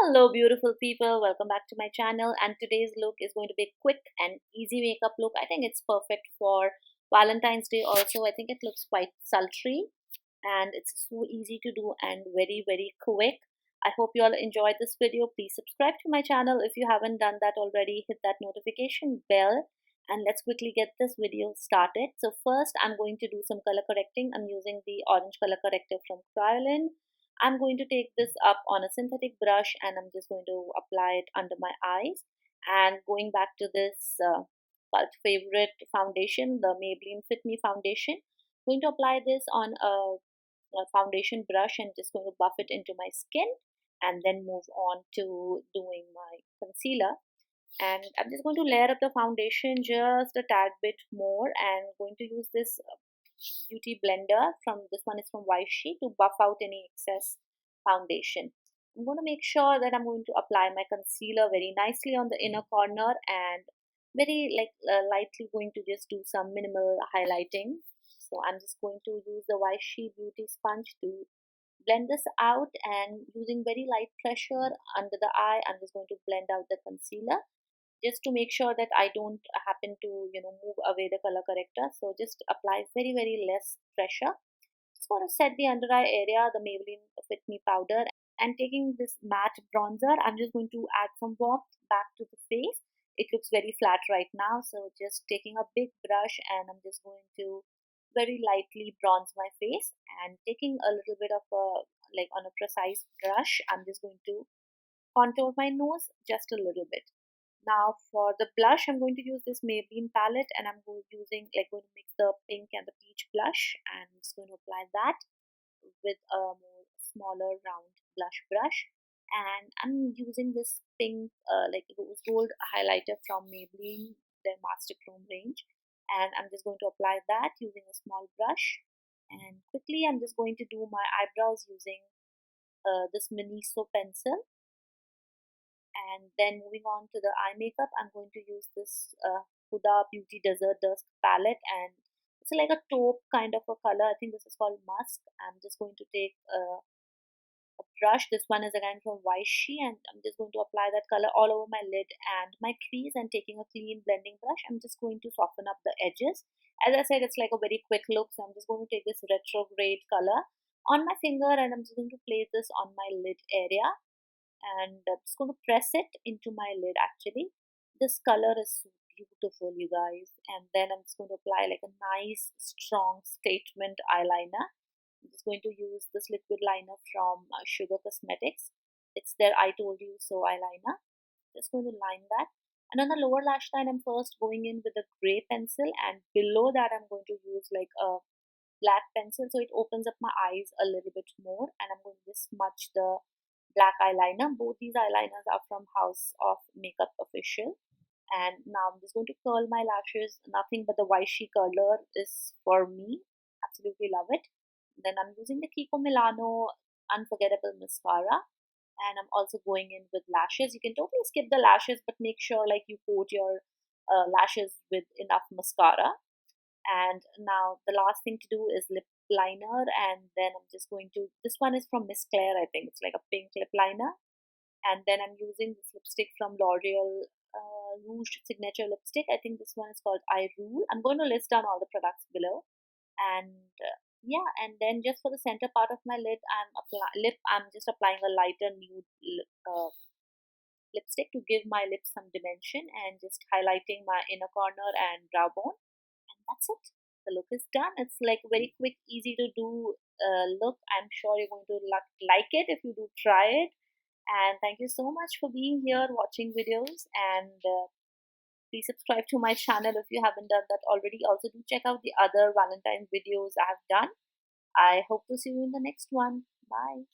Hello beautiful people, welcome back to my channel, and today's look is going to be a quick and easy makeup look. I think it's perfect for Valentine's Day also. I think it looks quite sultry and it's so easy to do and very quick. I hope you all enjoyed this video. Please subscribe to my channel if you haven't done that already. Hit that notification bell and let's quickly get this video started. So first I'm going to do some color correcting. I'm using the orange color corrector from KRYOLAN. I'm going to take this up on a synthetic brush and I'm just going to apply it under my eyes. And going back to this cult favorite foundation, the Maybelline Fit Me Foundation, going to apply this on a foundation brush and just going to buff it into my skin and then move on to doing my concealer. And I'm just going to layer up the foundation just a tad bit more and going to use this beauty blender. From this one is from Vichy, to buff out any excess foundation. I'm going to make sure that I'm going to apply my concealer very nicely on the inner corner and very lightly going to just do some minimal highlighting. So I'm just going to use the Vichy beauty sponge to blend this out, and using very light pressure under the eye I'm just going to blend out the concealer just to make sure that I don't happen to move away the color corrector. So just apply very less pressure. Just want to set the under eye area, the Maybelline Fit Me powder, and taking this matte bronzer I'm just going to add some warmth back to the face. It looks very flat right now, so just taking a big brush and I'm just going to very lightly bronze my face, and taking a little bit of a on a precise brush I'm just going to contour my nose just a little bit. Now for the blush, I'm going to use this Maybelline palette, and I'm going to mix the pink and the peach blush, and I'm just going to apply that with a more smaller round blush brush. And I'm using this pink rose gold highlighter from Maybelline, their Master Chrome range, and I'm just going to apply that using a small brush. And quickly I'm just going to do my eyebrows using this Miniso pencil. And then moving on to the eye makeup, I'm going to use this Huda Beauty Desert Dusk palette, and it's like a taupe kind of a color. I think this is called musk. I'm just going to take a brush. This one is again from Vichy, and I'm just going to apply that color all over my lid and my crease, and taking a clean blending brush I'm just going to soften up the edges. As I said, it's like a very quick look, so I'm just going to take this retrograde color on my finger and I'm just going to place this on my lid area, and I'm just going to press it into my lid. Actually, this color is so beautiful, you guys. And then I'm just going to apply like a nice strong statement eyeliner. I'm just going to use this liquid liner from Sugar Cosmetics. It's their I Told You So eyeliner. Just going to line that, and on the lower lash line I'm first going in with a gray pencil, and below that I'm going to use like a black pencil, so it opens up my eyes a little bit more, and I'm going to just smudge the black eyeliner. Both these eyeliners are from House of Makeup Official. And now I'm just going to curl my lashes. Nothing but the Vichy curler is for me. Absolutely love it. Then I'm using the KIKO Milano Unforgettable mascara, and I'm also going in with lashes. You can totally skip the lashes, but make sure like you coat your lashes with enough mascara. And now the last thing to do is lip liner, and then I'm just going to, this one is from Miss Claire, I think it's like a pink lip liner. And then I'm using this lipstick from L'Oreal Rouge signature lipstick. I think this one is called Eyebrow. I'm going to list down all the products below. And yeah, and then just for the center part of my lid, I'm just applying a lighter nude lipstick to give my lips some dimension, and just highlighting my inner corner and brow bone. And that's it. The look is done. It's like very quick, easy to do look. I'm sure you're going to like it if you do try it. And thank you so much for being here watching videos, and please subscribe to my channel if you haven't done that already. Also do check out the other Valentine's videos I have done. I hope to see you in the next one. Bye.